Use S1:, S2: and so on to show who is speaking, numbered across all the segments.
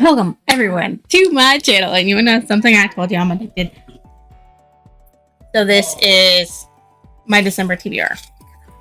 S1: Welcome everyone to my channel, and you know something I told you I'm addicted. So this is my December TBR.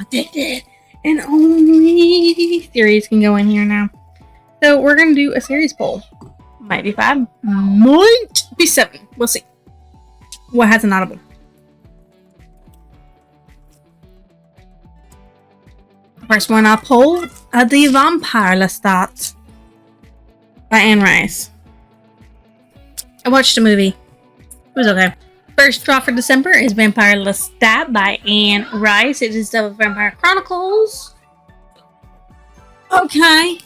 S1: Addicted, and only series can go in here now. So we're gonna do a series poll. Might be 5, might be 7. We'll see. What has an audible? First one I'll poll, The Vampire Lestat by Anne Rice. I watched a movie. It was okay. First draw for December is Vampire Lestat by Anne Rice. It is the Vampire Chronicles. Okay.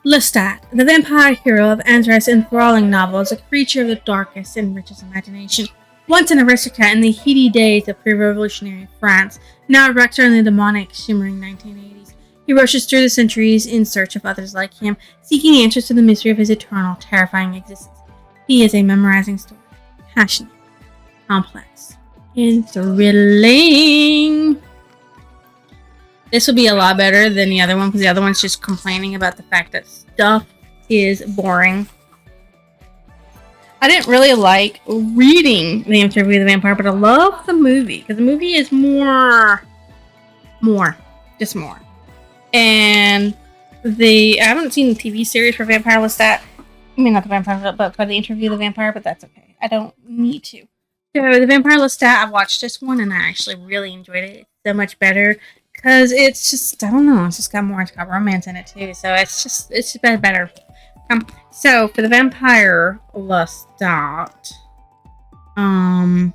S1: Lestat, the vampire hero of Anne Rice's enthralling novel, is a creature of the darkest and richest imagination. Once an aristocrat in the heady days of pre-revolutionary France, now a rector in the demonic, shimmering 1980s. He rushes through the centuries in search of others like him, seeking answers to the mystery of his eternal, terrifying existence. He is a memorizing story, passionate, complex, and thrilling. This will be a lot better than the other one, because the other one's just complaining about the fact that stuff is boring. I didn't really like reading The Interview with the Vampire, but I love the movie, because the movie is more. And I haven't seen the TV series for Vampire Lestat. I mean, not the Vampire, but for The Interview with the Vampire, but that's okay. I don't need to. So, The Vampire Lestat, I watched this one, and I actually really enjoyed it. It's so much better, because it's just, I don't know, it's got romance in it, too. So, it's just better. So, for The Vampire Lestat, I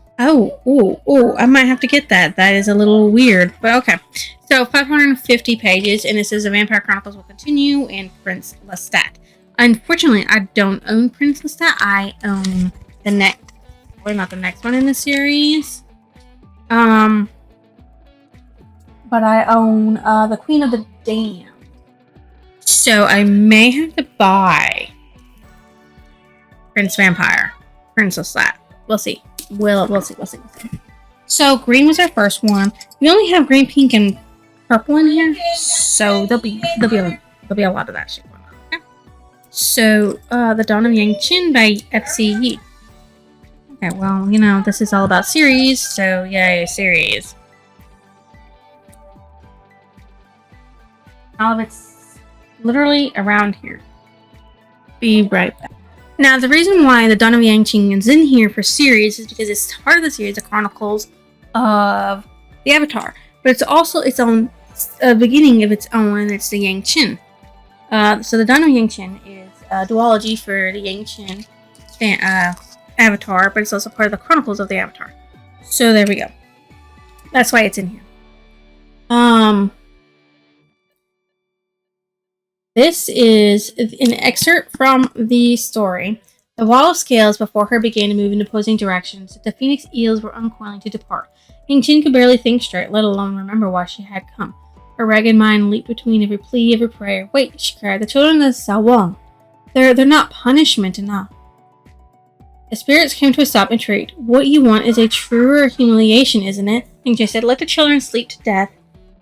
S1: might have to get that. That is a little weird, but okay. So, 550 pages, and it says The Vampire Chronicles will continue, and Prince Lestat. Unfortunately, I don't own Prince Lestat. I own the next, well, not the next one in the series. But I own the Queen of the Damned. So, I may have to buy Prince Lestat. We'll see. We'll see. So green was our first one. We only have green, pink, and purple in here, so there'll be a lot of that shit going on. Okay. So The Dawn of Yang Chin by FC Yi. Okay, well, you know, this is all about series, so yay, series. All of it's literally around here. Be right back. Now, the reason why The Dawn of Yang Qing is in here for series is because it's part of the series, The Chronicles of the Avatar. But it's also its own beginning of its own, and it's the Yang Qin. So The Dawn of Yang Qin is a duology for the Yang Qin Avatar, but it's also part of the Chronicles of the Avatar. So there we go. That's why it's in here. This is an excerpt from the story. The wall of scales before her began to move in opposing directions. The phoenix eels were uncoiling to depart. Yang Qin could barely think straight, let alone remember why she had come. Her ragged mind leaped between every plea, every prayer. Wait, she cried. The children of the Sawang. They're not punishment enough. The spirits came to a stop and shrieked. What you want is a truer humiliation, isn't it? Yang Qin said, let the children sleep to death,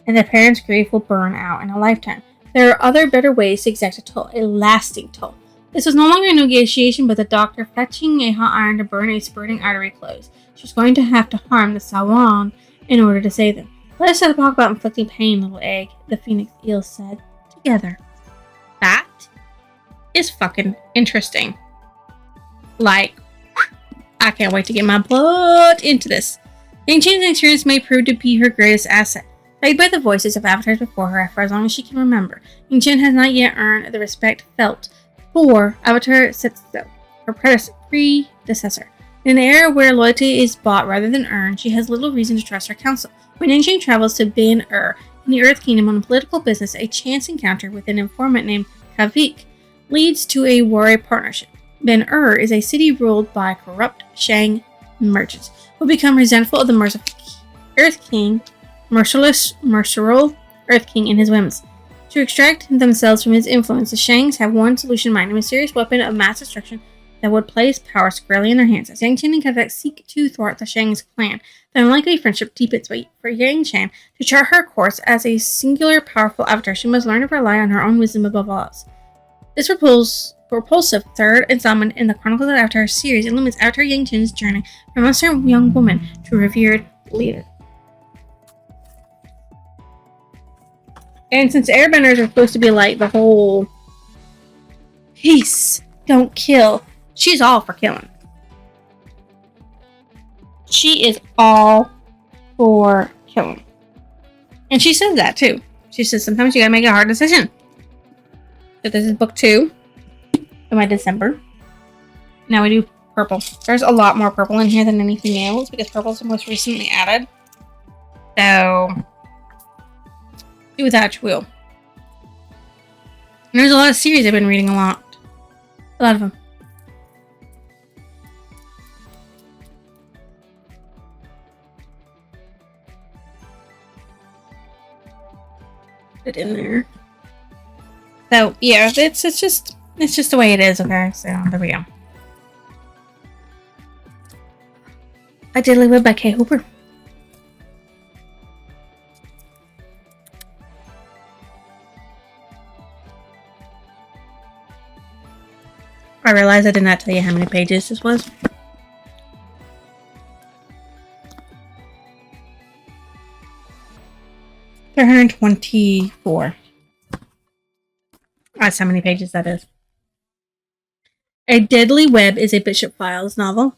S1: and their parents' grief will burn out in a lifetime. There are other better ways to exact a toll, a lasting toll. This was no longer a negotiation, but the doctor fetching a hot iron to burn a spurting artery closed. She was going to have to harm the Sawan in order to save them. Let us talk about inflicting pain, little egg, the phoenix eel said. Together. That is fucking interesting. Like, I can't wait to get my blood into this. Yang Qin's experience may prove to be her greatest asset. Plagued by the voices of avatars before her for as long as she can remember, Yang Qin has not yet earned the respect felt for Avatar Setsuko, her predecessor. In an era where loyalty is bought rather than earned, she has little reason to trust her counsel. When Yang Qin travels to Bin-Er in the Earth Kingdom on political business, a chance encounter with an informant named Kavik leads to a worry partnership. Bin-Er is a city ruled by corrupt Shang merchants who become resentful of the merciful merciful Earth King and his whims. To extract themselves from his influence, the Shangs have one solution in mind, a mysterious weapon of mass destruction that would place power squarely in their hands. As Yang Qin and Kavek seek to thwart the Shangs' plan, the unlikely friendship deepens, but for Yang Qin to chart her course as a singular, powerful avatar, she must learn to rely on her own wisdom above all else. This propulsive third installment in the Chronicles of Avatar series illuminates Avatar Yang-Chen's journey from a young woman to a revered leader. And since airbenders are supposed to be like the whole peace, don't kill, she's all for killing. She is all for killing. And she says that too. She says sometimes you gotta make a hard decision. So this is book 2 of my December. Now we do purple. There's a lot more purple in here than anything else because purple is the most recently added. So do with that you will. And there's a lot of series I've been reading a lot. A lot of them. Put it in there. So yeah, it's just the way it is, okay? So there we go. I Did Live by Kay Hooper. I realized I did not tell you how many pages this was. $324. That's how many pages that is. A Deadly Web is a Bishop Files novel.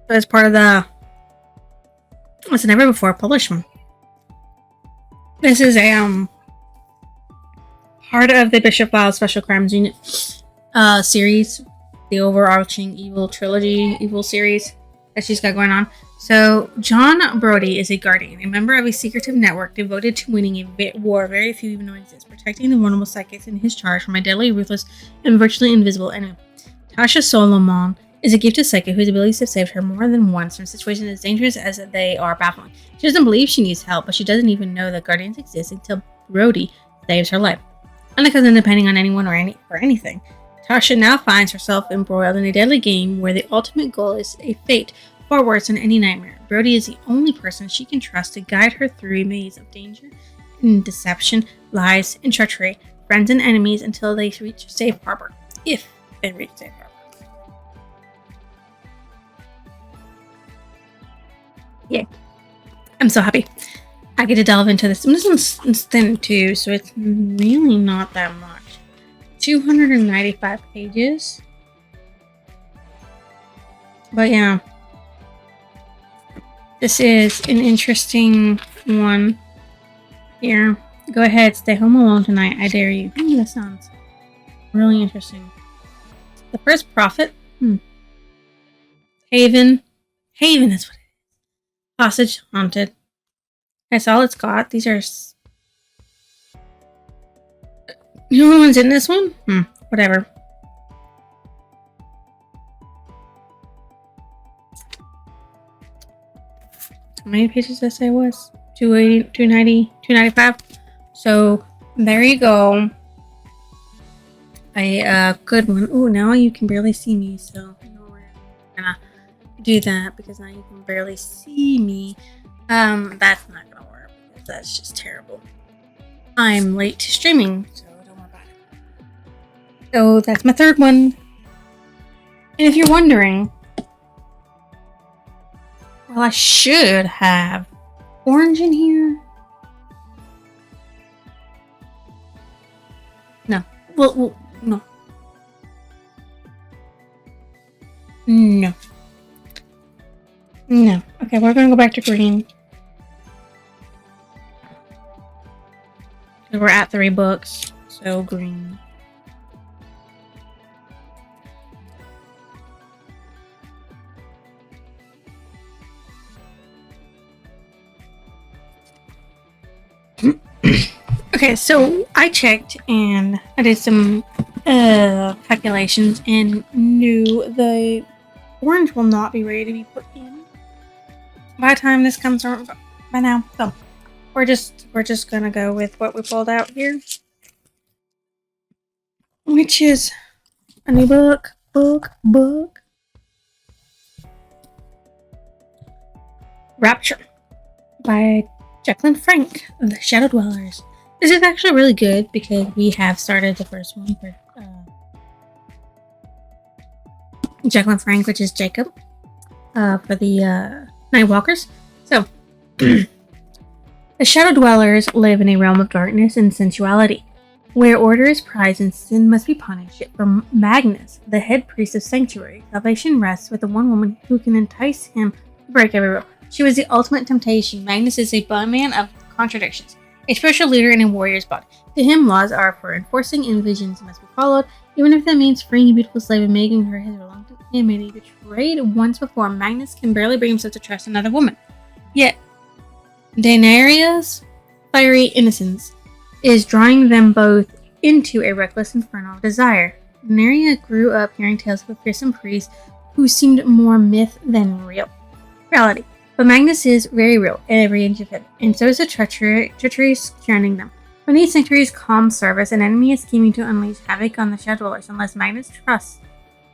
S1: As part of the what's a never before published one. This is a part of the Bishop Files Special Crimes Unit series, the overarching evil series that she's got going on. So John Brody is a guardian, a member of a secretive network devoted to winning a war very few even know exists, protecting the vulnerable psychics in his charge from a deadly, ruthless, and virtually invisible enemy. Tasha Solomon is a gifted psychic whose abilities have saved her more than once from situations as dangerous as they are baffling. She doesn't believe she needs help, but she doesn't even know that guardians exist until Brody saves her life. Unaccustomed and depending on anyone or anything, Tasha now finds herself embroiled in a deadly game where the ultimate goal is a fate far worse than any nightmare. Brody is the only person she can trust to guide her through a maze of danger and deception, lies, and treachery, friends and enemies until they reach safe harbor. If they reach safe harbor. Yay. I'm so happy. I get to delve into this. And this one's thin too, so it's really not that much. 295 pages. But yeah. This is an interesting one here. Go ahead, stay home alone tonight. I dare you. Ooh, that sounds really interesting. The First Prophet. Haven. Haven is what it is. Hostage Haunted. That's all it's got. These are... You know the one's in this one? Whatever. How many pages did I say it was? 280, 290, 295. So there you go. A good one. Oh, now you can barely see me, so we're gonna do that because now you can barely see me. That's not gonna work because that's just terrible. I'm late to streaming, so don't worry about it. So that's my third one. And if you're wondering, well, I should have orange in here. No. Well, no. No. No. Okay, we're gonna go back to green. We're at 3 books, so green. Okay, so I checked and I did some calculations and knew the orange will not be ready to be put in by the time this comes around by now. So we're just gonna go with what we pulled out here, which is a new book. Rapture by Jacqueline Frank of the Shadow Dwellers. This is actually really good because we have started the first one for Jekyll and Frank, which is Jacob, for the Nightwalkers. So, the Shadow Dwellers live in a realm of darkness and sensuality, where order is prized and sin must be punished. For Magnus, the head priest of Sanctuary, salvation rests with the one woman who can entice him to break every rule. She was the ultimate temptation. Magnus is a bondman of contradictions, a spiritual leader in a warrior's body. To him, laws are for enforcing and visions must be followed, even if that means freeing a beautiful slave and making her his reluctant handmaid. Betrayed once before, Magnus can barely bring himself to trust another woman. Yet, Daenerys' fiery innocence is drawing them both into a reckless inferno of desire. Daenerys grew up hearing tales of a fearsome priest who seemed more myth than reality. But Magnus is very real in every inch of him, and so is the treachery surrounding them. Beneath Sanctuary's calm service, an enemy is scheming to unleash havoc on the Shadow Dwellers unless Magnus trusts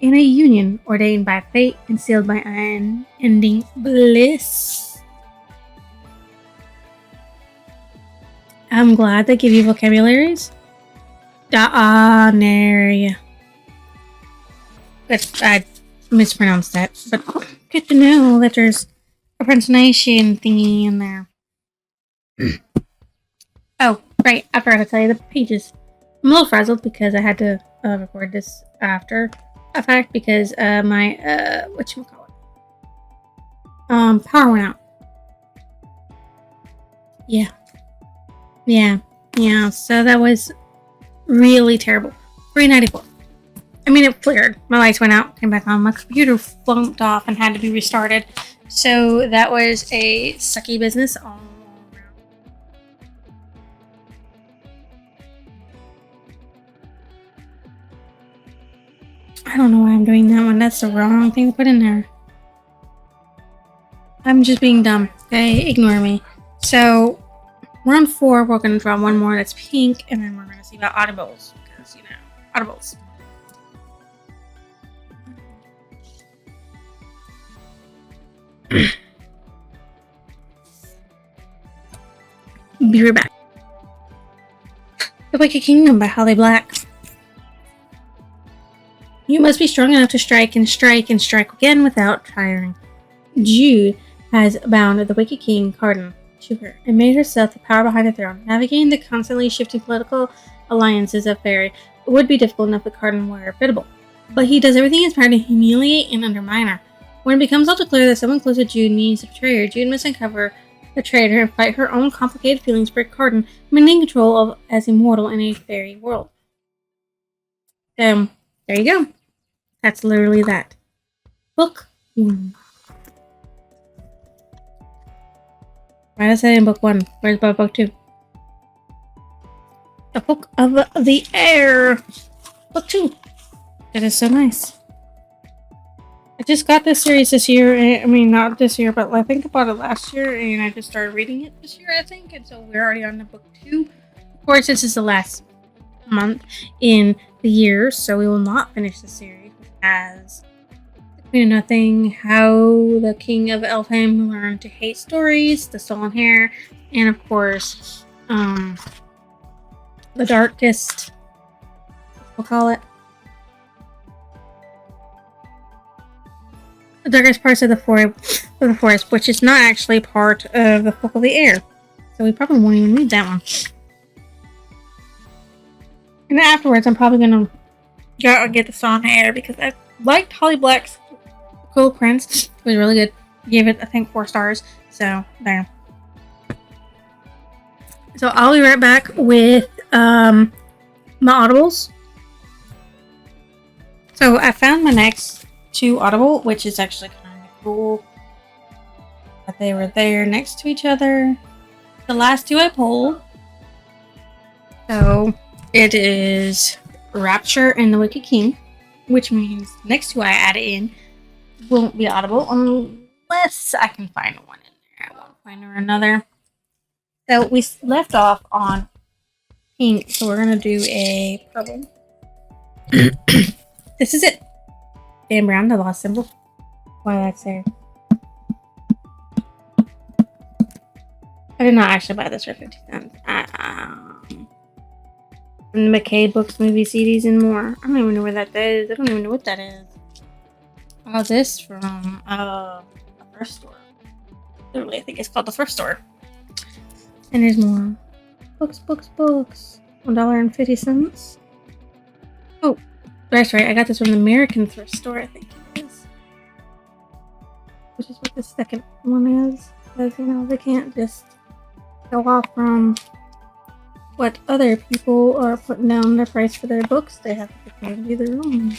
S1: in a union ordained by fate and sealed by unending bliss. I'm glad they give you vocabularies. Daenerys. I mispronounced that, but good to know that there's a pronunciation thingy in there. Oh, right, I forgot to tell you the pages. I'm a little frazzled because I had to record this after a fact because my whatchamacallit? Power went out. Yeah, so that was really terrible. 394. I mean, it flickered. My lights went out, came back on. My computer flunked off and had to be restarted. So that was a sucky business all around. I don't know why I'm doing that one. That's the wrong thing to put in there. I'm just being dumb. Okay, ignore me. So, round 4, we're going to draw one more that's pink, and then we're going to see about audibles. Because, audibles. Be right back. The Wicked Kingdom by Holly Black. You must be strong enough to strike and strike and strike again without tiring. Jude has bound the Wicked King, Cardan, to her and made herself the power behind the throne. Navigating the constantly shifting political alliances of Fairy would be difficult enough if Cardan were biddable. But he does everything in his power to humiliate and undermine her. When it becomes also clear that someone close to Jude means to betray her, Jude must uncover the traitor and fight her own complicated feelings for Cardan, maintaining control of as immortal in a fairy world. There you go. That's literally that. Book 1. Why did I say in book 1? Where's book 2? The Book of the Air. Book 2. That is so nice. I just got this series this year. I mean, not this year, but I think I bought it last year, and I just started reading it this year, I think. And so we're already on to book 2. Of course, this is the last month in the year, so we will not finish the series as The Queen of Nothing, How the King of Elfheim Learned to Hate Stories, The Stolen Hair, and of course, The Darkest, we'll call it. The darkest parts of the forest, which is not actually part of the Book of the Air. So we probably won't even read that one. And afterwards, I'm probably going to go out and get the Stolen Hair because I liked Holly Black's Cool Prince. It was really good. Gave it, I think, 4 stars. So, there. So, I'll be right back with my audibles. So, I found my next 2 Audible, which is actually kind of cool that they were there next to each other. The last 2 I pulled. So it is Rapture and the Wicked King, which means the next 2 I added in won't be Audible unless I can find one in there. I won't find her another. So we left off on pink, so we're gonna do a purple. This is it. Dan Brown, the lost symbol. Why that's there. I did not actually buy this for 50 cents. From the McKay Books, movie CDs, and more. I don't even know where that is. I don't even know what that is. This from a thrift store. Literally, I think it's called the thrift store. And there's more books. $1.50. Oh, that's right. I got this from the American thrift store, I think it is. Which is what the second one is. Because, they can't just go off from what other people are putting down their price for their books. They have to do their own.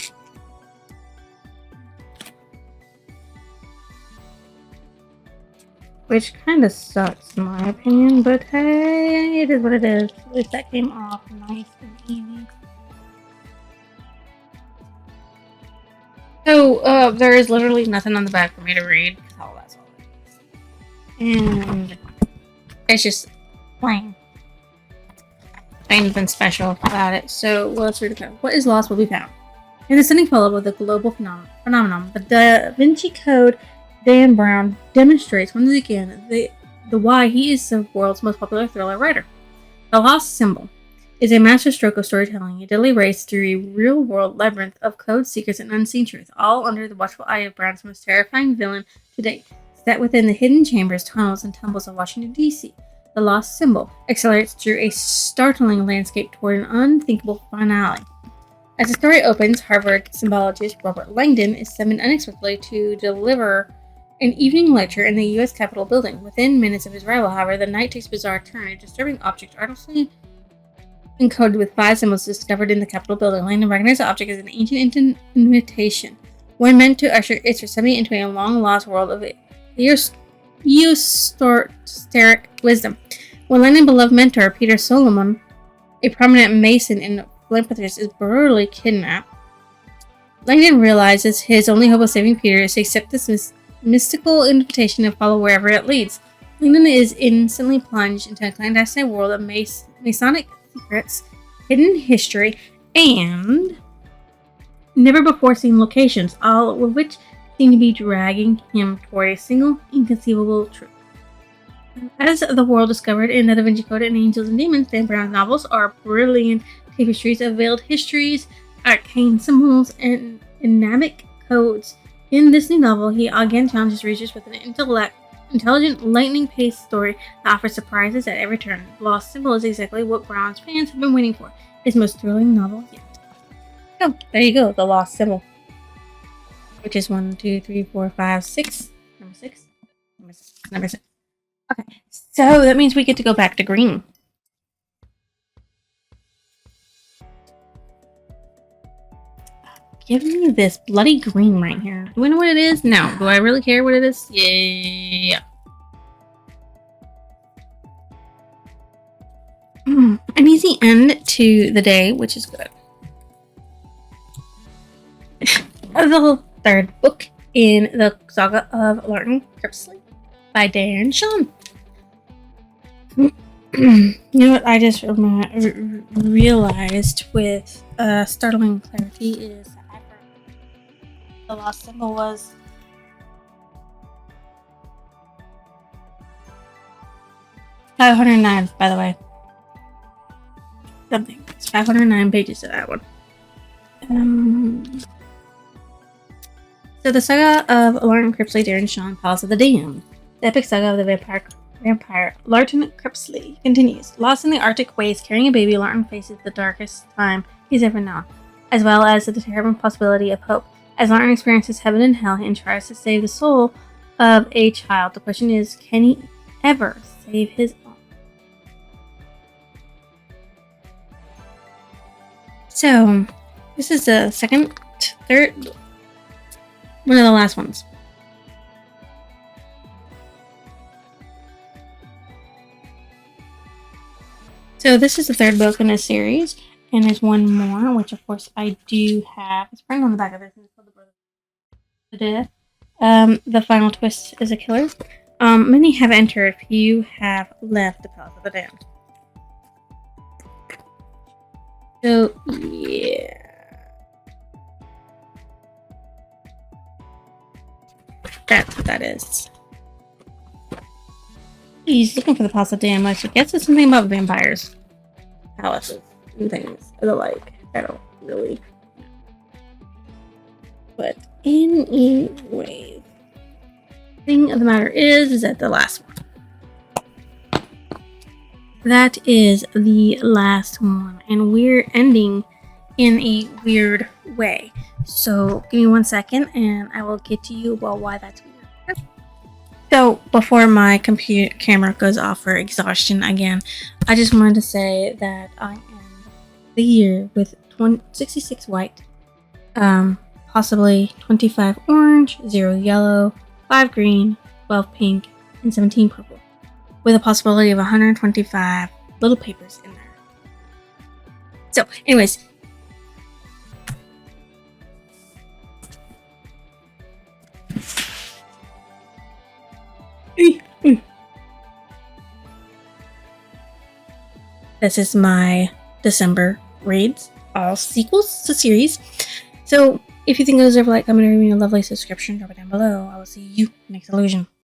S1: Which kind of sucks in my opinion, but hey, it is what it is. At least that came off nice and easy. So, there is literally nothing on the back for me to read. Oh, that's all it is. And it's just plain. Anything special about it. So, let's read it. What is lost will be found. In the stunning follow of the global phenomenon, the Da Vinci Code, Dan Brown demonstrates once again the why he is the world's most popular thriller writer. The Lost Symbol is a masterstroke of storytelling, a deadly race through a real-world labyrinth of code, secrets, and unseen truth, all under the watchful eye of Brown's most terrifying villain to date, set within the hidden chambers, tunnels, and temples of Washington, D.C. The Lost Symbol accelerates through a startling landscape toward an unthinkable finale. As the story opens, Harvard symbologist Robert Langdon is summoned unexpectedly to deliver an evening lecture in the U.S. Capitol building. Within minutes of his arrival, however, the night takes a bizarre turn. A disturbing object artificially encoded with 5 symbols discovered in the Capitol building. Langdon recognized the object as an ancient invitation, one meant to usher its recipient into a long-lost world of esoteric wisdom. When Langdon's beloved mentor, Peter Solomon, a prominent Mason and philanthropist, is brutally kidnapped, Langdon realizes his only hope of saving Peter is to accept this mystical invitation and follow wherever it leads. Langdon is instantly plunged into a clandestine world of Masonic secrets, hidden history, and never-before-seen locations, all of which seem to be dragging him toward a single inconceivable truth. As the world discovered in the Da Vinci Code and Angels and Demons, Dan Brown's novels are brilliant tapestries of veiled histories, arcane symbols, and enigmatic codes. In this new novel, he again challenges readers with an intelligent, lightning-paced story that offers surprises at every turn. The Lost Symbol is exactly what Brown's fans have been waiting for. His most thrilling novel yet. So, there you go, The Lost Symbol. Which is 1, 2, 3, 4, 5, 6. Number 6. Number 6. Okay, so that means we get to go back to green. Give me this bloody green right here. Do we know what it is? No. Do I really care what it is? Yeah. An easy end to the day, which is good. The third book in the saga of Larton Cripsley by Dan Sean. You know what I just realized with startling clarity is the Lost Symbol was $509, by the way. Something. It's 509 pages to that one. So the saga of Larton Cripsley, Darren Shawn, Palace of the Damned. The epic saga of the vampire Larton Cripsley continues. Lost in the Arctic wastes, carrying a baby, Larton faces the darkest time he's ever known, as well as the terrible possibility of hope. As Larton experiences heaven and hell and tries to save the soul of a child, the question is, can he ever save his own? So, this is the third, one of the last ones. So this is the third book in this series, and there's one more, which of course I do have. It's printed on the back of this. It's called The Brother of Death. The final twist is a killer. Many have entered. Few have left the Palace of the Damned. So yeah. That's what that is. He's looking for the Palace of the Damned. I guess it's something about vampires, palaces, and things of the like. I don't really. But anyway, thing of the matter is that the last one. That is the last one, and we're ending in a weird way. So give me 1 second, and I will get to you about why that's weird. So before my computer camera goes off for exhaustion again, I just wanted to say that I end the year with 66 white, possibly 25 orange, 0 yellow, 5 green, 12 pink, and 17 purple, with a possibility of 125 little papers in there. So, anyways. This is my December reads, all sequels to series. So, if you think those are like, I'm going to read a lovely subscription, drop it down below. I will see you next illusion.